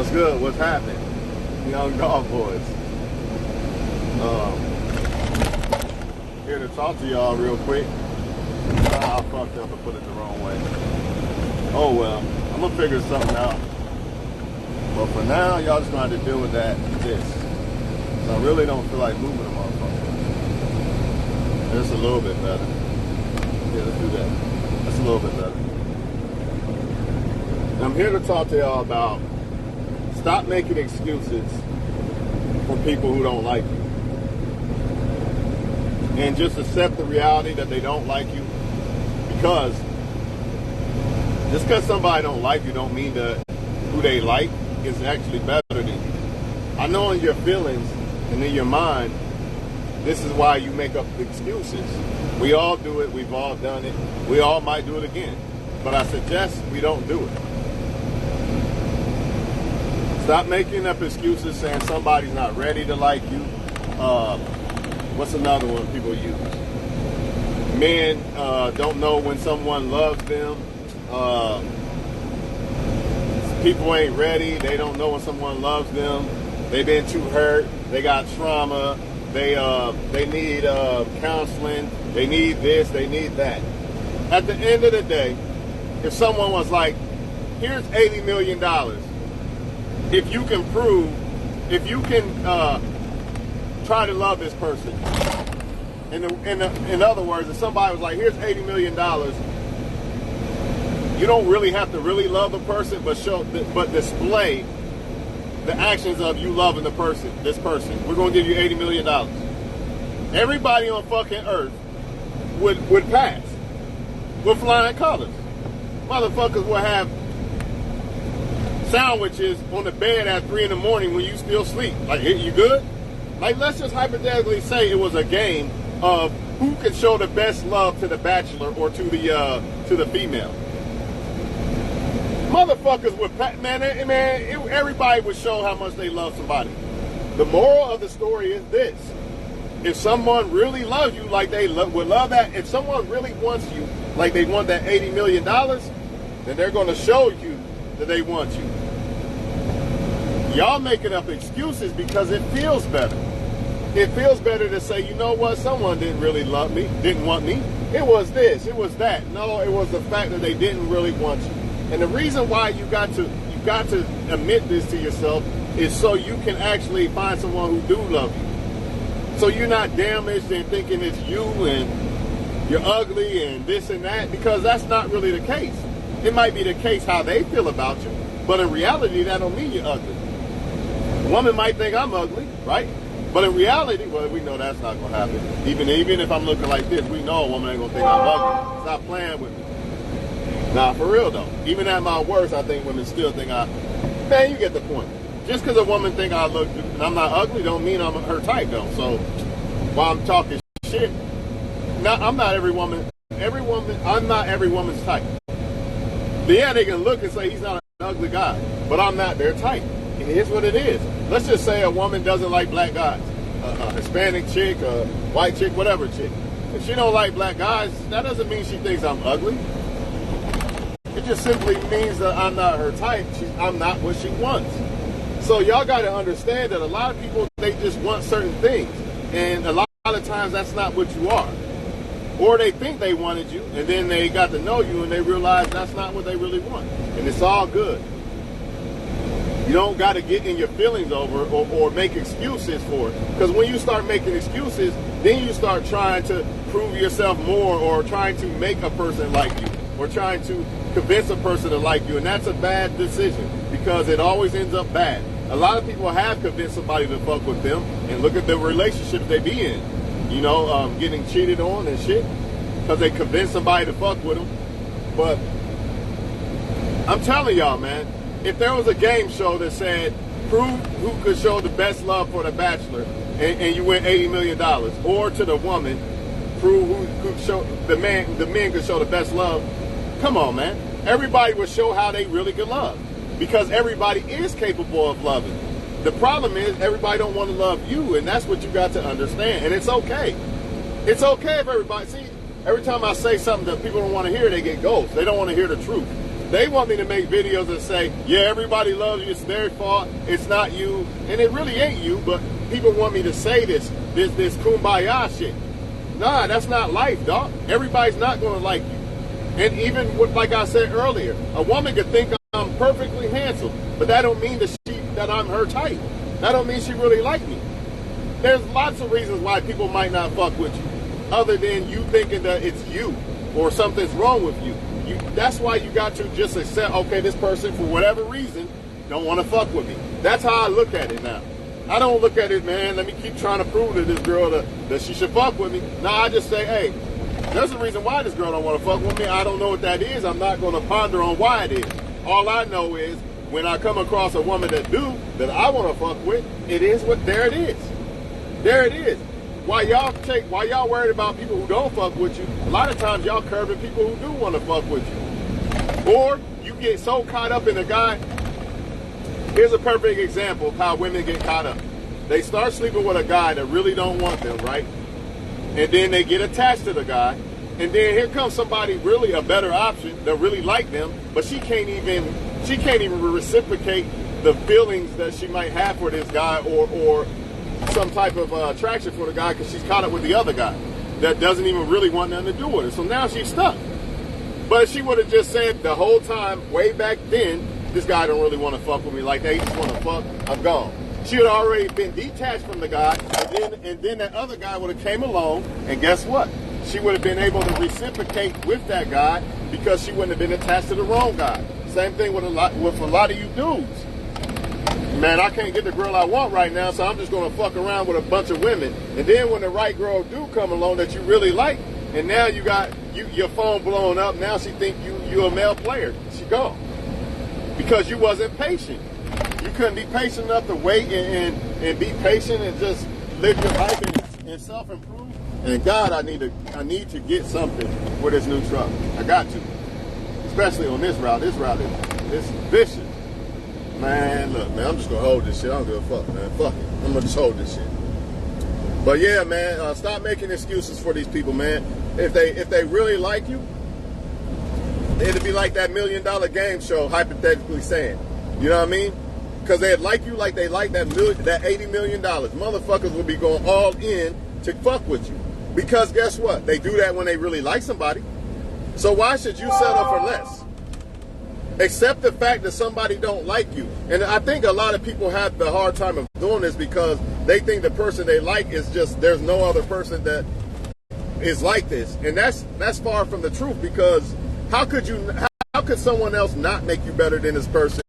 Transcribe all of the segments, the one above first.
What's good? What's happening? Young Dog Boys. Here to talk to y'all real quick. I fucked up and put it the wrong way. Oh well, I'm gonna figure something out. But for now, y'all just gonna have to deal with this. So I really don't feel like moving a motherfucker. Just a little bit better. Yeah, let's do that. That's a little bit better. I'm here to talk to y'all about stop making excuses for people who don't like you. And just accept the reality that they don't like you. Because just because somebody don't like you don't mean that who they like is actually better than you. I know in your feelings and in your mind, this is why you make up excuses. We all do it. We've all done it. We all might do it again. But I suggest we don't do it. Stop making up excuses saying somebody's not ready to like you. What's another one people use? Men don't know when someone loves them. People ain't ready. They don't know when someone loves them. They've been too hurt. They got trauma. They need counseling. They need this. They need that. At the end of the day, if someone was like, here's $80 million. If you can try to love this person. In other words, if somebody was like, here's $80 million, you don't really have to really love the person, but display the actions of you loving this person. We're going to give you $80 million. Everybody on fucking earth would pass with flying colors. Motherfuckers will have sandwiches on the bed at 3 in the morning when you still sleep. Like, hey, you good? Like, let's just hypothetically say it was a game of who can show the best love to the bachelor or to the female. Motherfuckers would, everybody would show how much they love somebody. The moral of the story is this. If someone really loves you like they would love that, if someone really wants you like they want that $80 million, then they're going to show you that they want you. Y'all making up excuses because it feels better. It feels better to say, you know what, someone didn't really love me, didn't want me. It was this, it was that. No, it was the fact that they didn't really want you. And the reason why you got to admit this to yourself is so you can actually find someone who do love you. So you're not damaged and thinking it's you and you're ugly and this and that, because that's not really the case. It might be the case how they feel about you, but in reality, that don't mean you're ugly. A woman might think I'm ugly, right? But in reality, well, we know that's not going to happen. Even if I'm looking like this, we know a woman ain't going to think I'm ugly. Stop playing with me. Nah, for real, though. Even at my worst, I think women still think man, you get the point. Just because a woman think I look and I'm not ugly don't mean I'm her type, though. So while I'm talking shit, I'm not every woman. I'm not every woman's type. Yeah, they can look and say he's not an ugly guy, but I'm not their type. It is what it is. Let's just say a woman doesn't like black guys, a Hispanic chick, a white chick, whatever chick. If she don't like black guys, that doesn't mean she thinks I'm ugly. It just simply means that I'm not her type. I'm not what she wants. So y'all got to understand that a lot of people, they just want certain things, and a lot of times that's not what you are. Or they think they wanted you, and then they got to know you, and they realize that's not what they really want. And it's all good. You don't got to get in your feelings over or make excuses for it. Because when you start making excuses, then you start trying to prove yourself more, or trying to make a person like you, or trying to convince a person to like you. And that's a bad decision, because it always ends up bad. A lot of people have convinced somebody to fuck with them, and look at the relationships they be in. You know, getting cheated on and shit, because they convinced somebody to fuck with them. But I'm telling y'all, man, if there was a game show that said, prove who could show the best love for the bachelor, and you win $80 million, or to the woman, prove who could show the men could show the best love, come on, man. Everybody would show how they really could love, because everybody is capable of loving. The problem is everybody don't want to love you, and that's what you got to understand. And it's okay. It's okay if everybody, see, every time I say something that people don't want to hear, they get ghosts. They don't want to hear the truth. They want me to make videos and say, yeah, everybody loves you, it's their fault, it's not you, and it really ain't you, but people want me to say this kumbaya shit. Nah, that's not life, dog. Everybody's not gonna like you. And even with, like I said earlier, a woman could think I'm perfectly handsome, but that don't mean that I'm her type. That don't mean she really like me. There's lots of reasons why people might not fuck with you, other than you thinking that it's you or something's wrong with you. That's why you got to just accept, okay, this person, for whatever reason, don't want to fuck with me. That's how I look at it now. I don't look at it, man, let me keep trying to prove to this girl that she should fuck with me. No, I just say, hey, there's a reason why this girl don't want to fuck with me. I don't know what that is. I'm not going to ponder on why it is. All I know is when I come across a woman that I want to fuck with, it is what, there it is. There it is. While y'all worried about people who don't fuck with you, a lot of times y'all curving people who do want to fuck with you. Or you get so caught up in a guy. Here's a perfect example of how women get caught up. They start sleeping with a guy that really don't want them, right? And then they get attached to the guy. And then here comes somebody really a better option that really like them, but she can't even reciprocate the feelings that she might have for this guy or some type of attraction for the guy because she's caught up with the other guy that doesn't even really want nothing to do with it. So now she's stuck. But if she would have just said the whole time, way back then, this guy don't really want to fuck with me like that, he just want to fuck, I'm gone. She had already been detached from the guy, and then that other guy would have came along, and guess what? She would have been able to reciprocate with that guy because she wouldn't have been attached to the wrong guy. Same thing with a lot of you dudes. Man, I can't get the girl I want right now, so I'm just going to fuck around with a bunch of women. And then when the right girl do come along that you really like, and now you got your phone blowing up, now she think you're a male player. She gone. Because you wasn't patient. You couldn't be patient enough to wait and be patient and just live your life and self-improve. And God, I need to get something for this new truck. I got to. Especially on this route. This route is vicious. Man, look, man, I'm just going to hold this shit. I don't give a fuck, man. Fuck it. I'm going to just hold this shit. But yeah, man, stop making excuses for these people, man. If they really like you, it'd be like that $1 Million Game Show, hypothetically saying. You know what I mean? Because they'd like you like they like that $80 million. Motherfuckers will be going all in to fuck with you. Because guess what? They do that when they really like somebody. So why should you settle for less? Accept the fact that somebody don't like you. And I think a lot of people have the hard time of doing this because they think the person they like is just, there's no other person that is like this. And that's far from the truth, because how could someone else not make you better than this person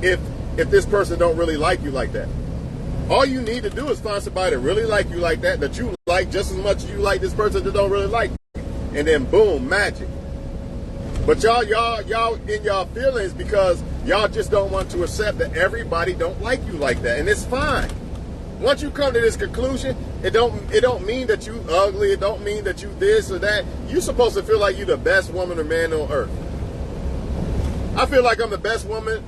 if this person don't really like you like that? All you need to do is find somebody that really like you like that you like just as much as you like this person that don't really like you. And then boom, magic. But y'all in y'all feelings because y'all just don't want to accept that everybody don't like you like that. And it's fine. Once you come to this conclusion, it don't mean that you ugly, it don't mean that you this or that. You're supposed to feel like you're the best woman or man on earth. I feel like I'm the best woman.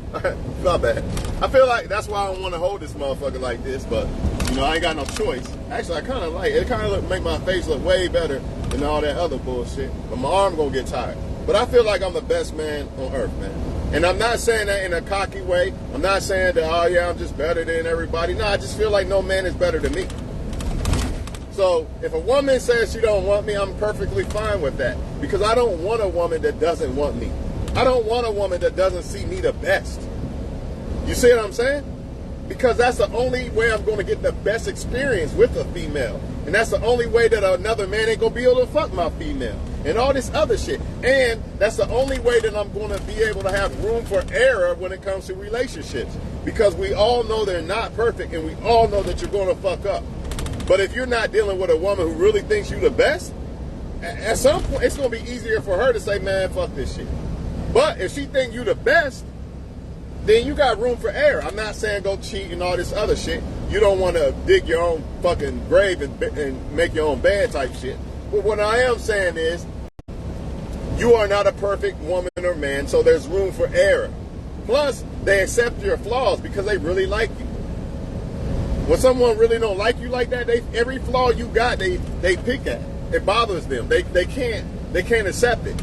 Not bad. I feel like that's why I don't want to hold this motherfucker like this, but you know, I ain't got no choice. Actually, I kind of like it. It kind of make my face look way better than all that other bullshit. But my arm gonna get tired. But I feel like I'm the best man on earth, man. And I'm not saying that in a cocky way. I'm not saying that, oh yeah, I'm just better than everybody. No, I just feel like no man is better than me. So if a woman says she don't want me, I'm perfectly fine with that. Because I don't want a woman that doesn't want me. I don't want a woman that doesn't see me the best. You see what I'm saying? Because that's the only way I'm going to get the best experience with a female. And that's the only way that another man ain't going to be able to fuck my female. And all this other shit. And that's the only way that I'm going to be able to have room for error when it comes to relationships. Because we all know they're not perfect, and we all know that you're going to fuck up. But if you're not dealing with a woman who really thinks you the best, at some point it's going to be easier for her to say, man, fuck this shit. But if she think you the best, then you got room for error. I'm not saying go cheat and all this other shit. You don't want to dig your own fucking grave and make your own bed type shit. But what I am saying is, you are not a perfect woman or man, so there's room for error. Plus, they accept your flaws because they really like you. When someone really don't like you like that, every flaw you got, they pick at. It bothers them. They can't accept it.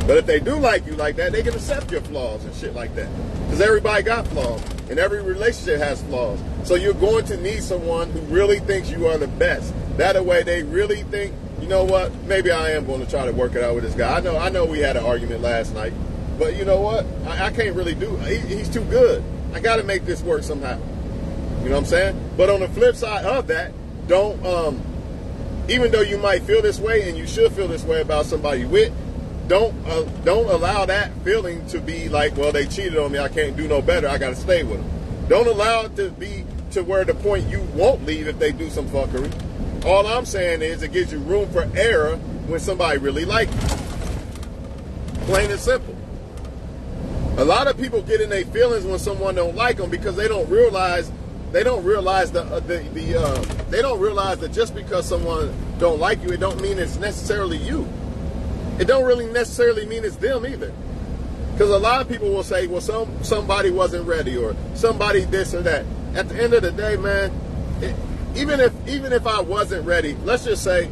But if they do like you like that, they can accept your flaws and shit like that. Because everybody got flaws, and every relationship has flaws. So you're going to need someone who really thinks you are the best. That way they really think, you know what, maybe I am going to try to work it out with this guy. I know we had an argument last night, but you know what? I can't really do it. He's too good. I got to make this work somehow. You know what I'm saying? But on the flip side of that, don't, even though you might feel this way, and you should feel this way about somebody you with, don't allow that feeling to be like, well, they cheated on me, I can't do no better, I got to stay with them. Don't allow it to be to where the point you won't leave if they do some fuckery. All I'm saying is it gives you room for error when somebody really likes you. Plain and simple. A lot of people get in their feelings when someone don't like them because they don't realize that just because someone don't like you, it don't mean it's necessarily you. It don't really necessarily mean it's them either. Because a lot of people will say, well, somebody wasn't ready, or somebody this or that. At the end of the day, man, even if I wasn't ready, let's just say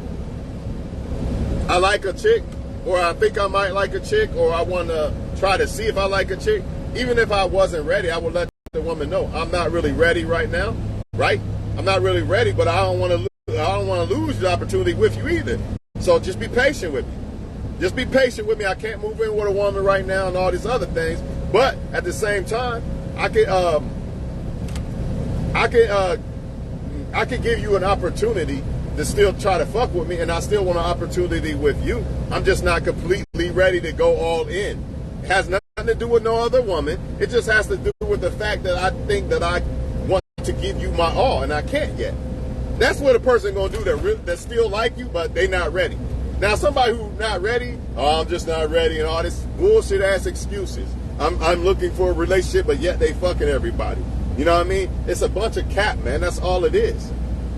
I like a chick, or I think I might like a chick, or I want to try to see if I like a chick. Even if I wasn't ready, I would let the woman know I'm not really ready right now, right? I'm not really ready, but I don't want to lose the opportunity with you either. So just be patient with me. Just be patient with me. I can't move in with a woman right now and all these other things. But at the same time, I could give you an opportunity to still try to fuck with me, and I still want an opportunity with you. I'm just not completely ready to go all in. It has nothing to do with no other woman. It just has to do with the fact that I think that I want to give you my all, and I can't yet. That's what a person gonna do that still like you, but they not ready. Now, somebody who's not ready, oh, I'm just not ready, and all this bullshit ass excuses. I'm looking for a relationship, but yet they fucking everybody. You know what I mean? It's a bunch of cap, man. That's all it is.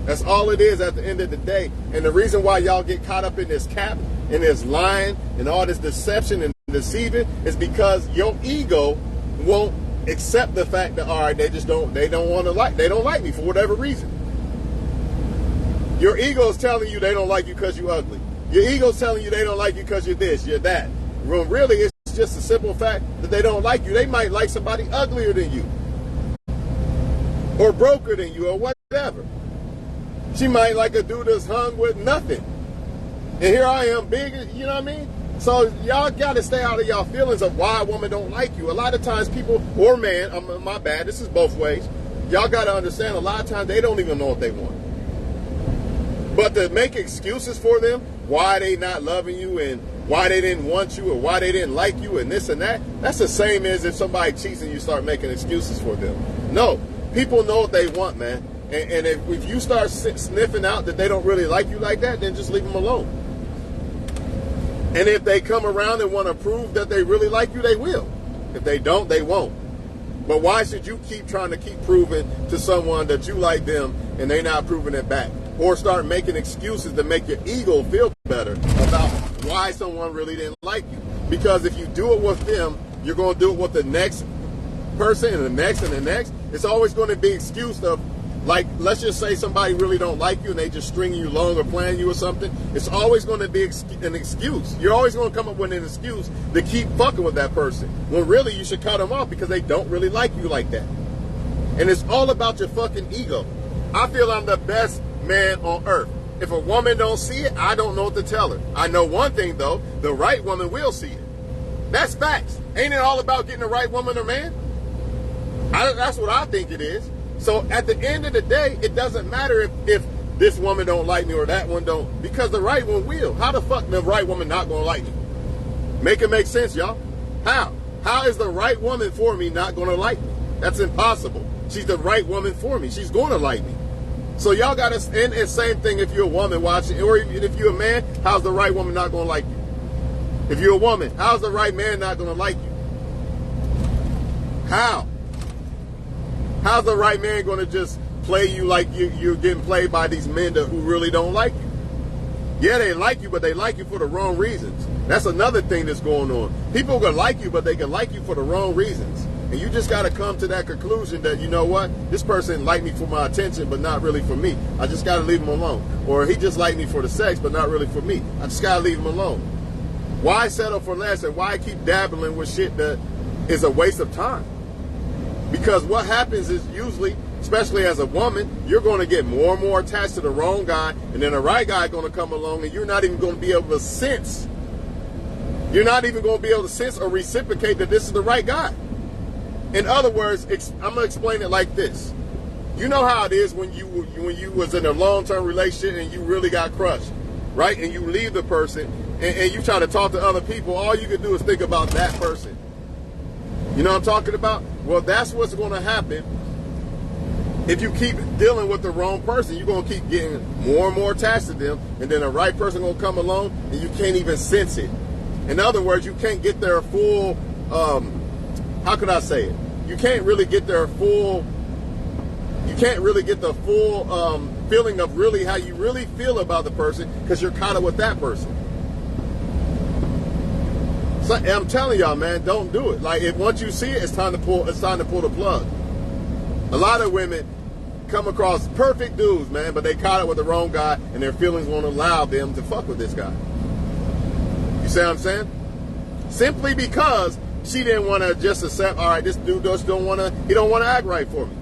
That's all it is at the end of the day. And the reason why y'all get caught up in this cap and this lying and all this deception and deceiving is because your ego won't accept the fact that, all right, they don't like me for whatever reason. Your ego is telling you they don't like you because you ugly. Your ego's telling you they don't like you because you're this, you're that. When really it's just a simple fact that they don't like you. They might like somebody uglier than you, or broker than you, or whatever. She might like a dude that's hung with nothing. And here I am big, you know what I mean? So y'all got to stay out of y'all feelings of why a woman don't like you. A lot of times people, or man, my bad, this is both ways. Y'all got to understand a lot of times they don't even know what they want. But to make excuses for them, why they not loving you and why they didn't want you or why they didn't like you and this and that, that's the same as if somebody cheats and you start making excuses for them. No, people know what they want, man. And if you start sniffing out that they don't really like you like that, then just leave them alone. And if they come around and want to prove that they really like you, they will. If they don't, they won't. But why should you keep trying to keep proving to someone that you like them and they not proving it back? Or start making excuses to make your ego feel better about why someone really didn't like you. Because if you do it with them, you're going to do it with the next person and the next and the next. It's always going to be excuse of, like, let's just say somebody really don't like you and they just string you along or playing you or something. It's always going to be an excuse. You're always going to come up with an excuse to keep fucking with that person. When really you should cut them off because they don't really like you like that. And it's all about your fucking ego. I feel I'm the best man on earth. If a woman don't see it, I don't know what to tell her. I know one thing though, the right woman will see it. That's facts. Ain't it all about getting the right woman or man? That's what I think it is. So at the end of the day, it doesn't matter if this woman don't like me or that one don't, because the right one will. How the fuck the right woman not gonna like me? Make it make sense, y'all. How? How is the right woman for me not gonna like me? That's impossible. She's the right woman for me. She's gonna like me. So y'all got to, and the same thing if you're a woman watching, or even if you're a man, how's the right woman not going to like you? If you're a woman, how's the right man not going to like you? How? How's the right man going to just play you like you're getting played by these men who really don't like you? Yeah, they like you, but they like you for the wrong reasons. That's another thing that's going on. People are going to like you, but they can like you for the wrong reasons. And you just got to come to that conclusion that, you know what, this person liked me for my attention, but not really for me. I just got to leave him alone. Or he just liked me for the sex, but not really for me. I just got to leave him alone. Why settle for less, and why keep dabbling with shit that is a waste of time? Because what happens is usually, especially as a woman, you're going to get more and more attached to the wrong guy, and then the right guy going to come along, and you're not even going to be able to sense. You're not even going to be able to sense or reciprocate that this is the right guy. In other words, I'm going to explain it like this. You know how it is when you was in a long-term relationship and you really got crushed, right? And you leave the person and you try to talk to other people. All you can do is think about that person. You know what I'm talking about? Well, that's what's going to happen if you keep dealing with the wrong person. You're going to keep getting more and more attached to them, and then the right person going to come along and you can't even sense it. In other words, you can't get their full, how could I say it? You can't really get the full feeling of really how you really feel about the person because you're caught up with that person. So I'm telling y'all, man, don't do it. Like, if once you see it, it's time to pull the plug. A lot of women come across perfect dudes, man, but they caught up with the wrong guy, and their feelings won't allow them to fuck with this guy. You see what I'm saying? Simply because she didn't want to just accept, all right, this dude he don't want to act right for me.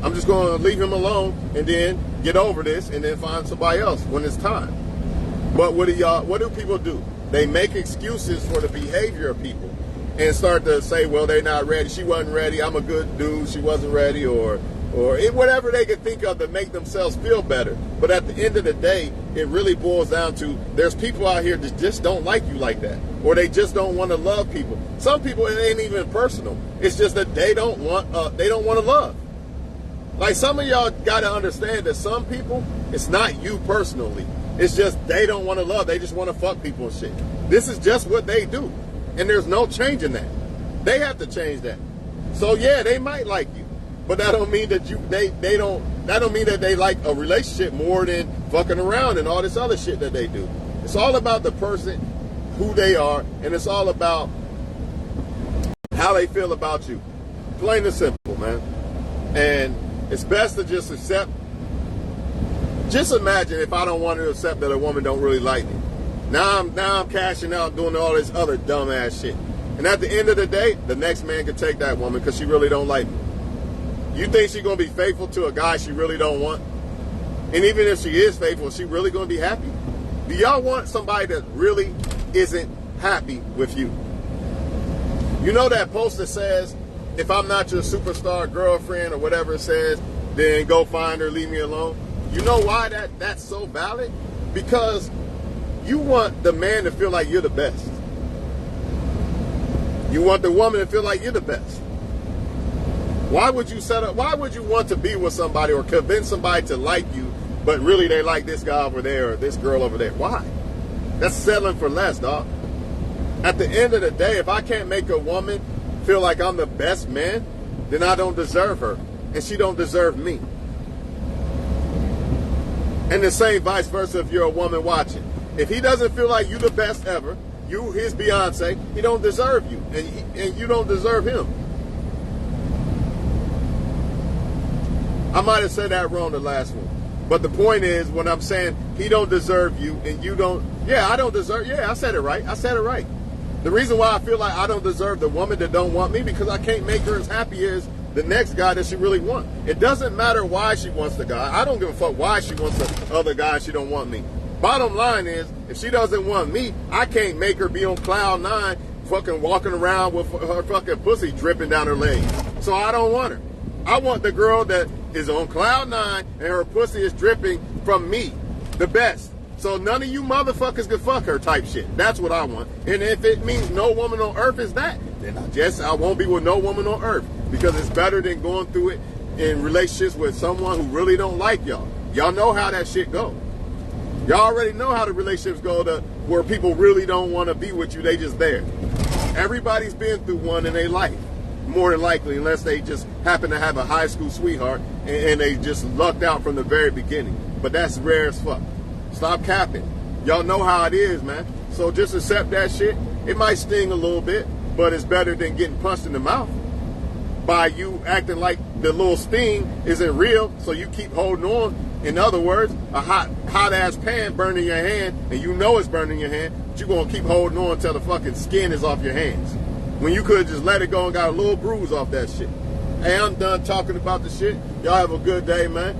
I'm just going to leave him alone and then get over this and then find somebody else when it's time. But what do people do? They make excuses for the behavior of people and start to say, well, they're not ready. She wasn't ready. I'm a good dude. She wasn't ready, or whatever they can think of to make themselves feel better. But at the end of the day, it really boils down to there's people out here that just don't like you like that, or they just don't want to love people. Some people, it ain't even personal. It's just that they don't want to love. Like, some of y'all got to understand that some people, it's not you personally. It's just they don't want to love. They just want to fuck people and shit. This is just what they do. And there's no changing that. They have to change that. So yeah, they might like you, but that don't mean that that don't mean that they like a relationship more than fucking around and all this other shit that they do. It's all about the person, who they are, and it's all about how they feel about you. Plain and simple, man. And it's best to just accept. Just imagine if I don't want to accept that a woman don't really like me. Now I'm cashing out doing all this other dumbass shit. And at the end of the day, the next man can take that woman because she really don't like me. You think she's going to be faithful to a guy she really don't want? And even if she is faithful, is she really going to be happy? Do y'all want somebody that really isn't happy with you? You know that post that says, if I'm not your superstar girlfriend or whatever it says, then go find her, leave me alone? You know why that's so valid? Because you want the man to feel like you're the best. You want the woman to feel like you're the best. Why would you want to be with somebody or convince somebody to like you, but really they like this guy over there or this girl over there? Why? That's settling for less, dog. At the end of the day, if I can't make a woman feel like I'm the best man, then I don't deserve her, and she don't deserve me. And the same vice versa if you're a woman watching. If he doesn't feel like you the best ever, you his Beyonce, he don't deserve you, and you don't deserve him. I might have said that wrong the last one. But the point is, when I'm saying he don't deserve you and you don't, I don't deserve, I said it right. The reason why I feel like I don't deserve the woman that don't want me, because I can't make her as happy as the next guy that she really wants. It doesn't matter why she wants the guy. I don't give a fuck why she wants the other guy and she don't want me. Bottom line is, if she doesn't want me, I can't make her be on cloud 9 fucking walking around with her fucking pussy dripping down her leg. So I don't want her. I want the girl that is on cloud 9 and her pussy is dripping from me, the best. So none of you motherfuckers can fuck her type shit. That's what I want. And if it means no woman on earth is that, then I won't be with no woman on earth, because it's better than going through it in relationships with someone who really don't like y'all. Y'all know how that shit go. Y'all already know how the relationships go to where people really don't want to be with you. They just there. Everybody's been through one in their life, more than likely, unless they just happen to have a high school sweetheart and they just lucked out from the very beginning. But that's rare as fuck. Stop capping. Y'all know how it is, man. So just accept that shit. It might sting a little bit, but it's better than getting punched in the mouth by you acting like the little sting isn't real, so you keep holding on. In other words, a hot ass pan burning your hand, and you know it's burning your hand, But you're going to keep holding on until the fucking skin is off your hands. When you could have just let it go and got a little bruise off that shit. Hey, I'm done talking about the shit. Y'all have a good day, man.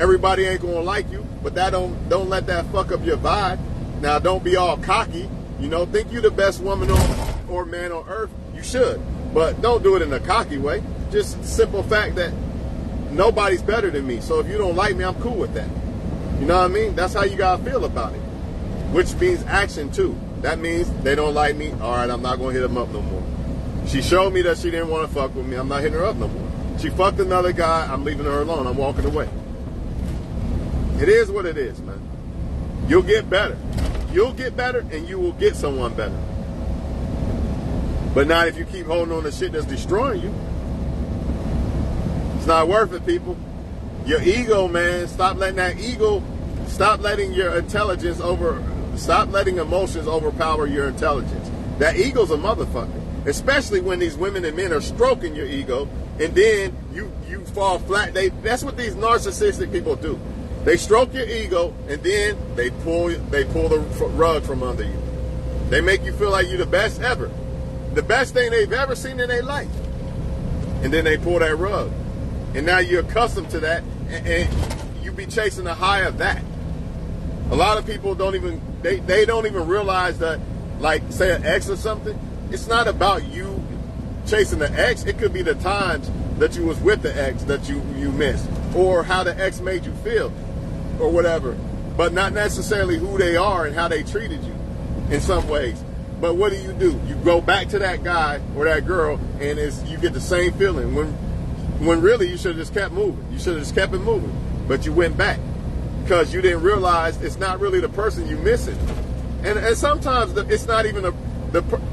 Everybody ain't going to like you, but that don't let that fuck up your vibe. Now, don't be all cocky. You know, think you the best woman or man on earth. You should. But don't do it in a cocky way. Just simple fact that nobody's better than me. So if you don't like me, I'm cool with that. You know what I mean? That's how you gotta feel about it. Which means action too. That means they don't like me. All right, I'm not gonna hit them up no more. She showed me that she didn't want to fuck with me. I'm not hitting her up no more. She fucked another guy. I'm leaving her alone. I'm walking away. It is what it is, man. You'll get better. You'll get better and you will get someone better. But not if you keep holding on to shit that's destroying you. It's not worth it, people. Your ego, man, stop letting that ego, stop letting your intelligence stop letting emotions overpower your intelligence. That ego's a motherfucker. Especially when these women and men are stroking your ego and then you fall flat. That's what these narcissistic people do. They stroke your ego and then they pull the rug from under you. They make you feel like you're the best ever. The best thing they've ever seen in their life. And then they pull that rug. And now you're accustomed to that and you be chasing the high of that. A lot of people don't even realize that, like, say an ex or something, it's not about you chasing the ex. It could be the times that you was with the ex that you missed, or how the ex made you feel, or whatever. But not necessarily who they are and how they treated you in some ways. But what do? You go back to that guy or that girl, and you get the same feeling. When really you should have just kept moving. You should have just kept it moving. But you went back because you didn't realize it's not really the person you missing. And sometimes it's not even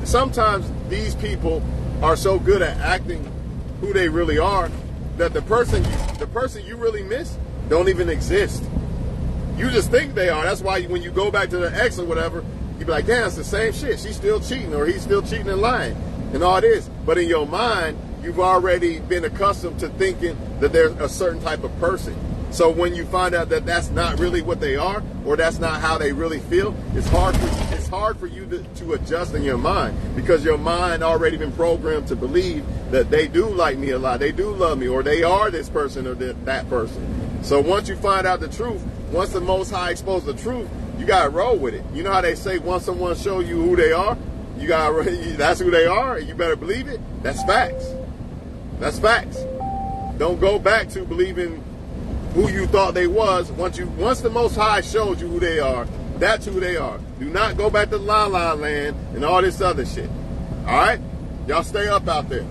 sometimes these people are so good at acting who they really are that the person you really miss don't even exist. You just think they are. That's why when you go back to the ex or whatever, you be like, damn, it's the same shit. She's still cheating or he's still cheating and lying and all this. But in your mind, you've already been accustomed to thinking that there's a certain type of person. So when you find out that that's not really what they are, or that's not how they really feel, it's hard for you to adjust in your mind, because your mind already been programmed to believe that they do like me a lot, they do love me, or they are this person or that person. So once you find out the truth, once the Most High exposes the truth, you gotta roll with it. You know how they say once someone shows you who they are, that's who they are, and you better believe it. That's facts. That's facts. Don't go back to believing who you thought they was. Once the Most High showed you who they are, that's who they are. Do not go back to La La Land and all this other shit. All right? Y'all stay up out there.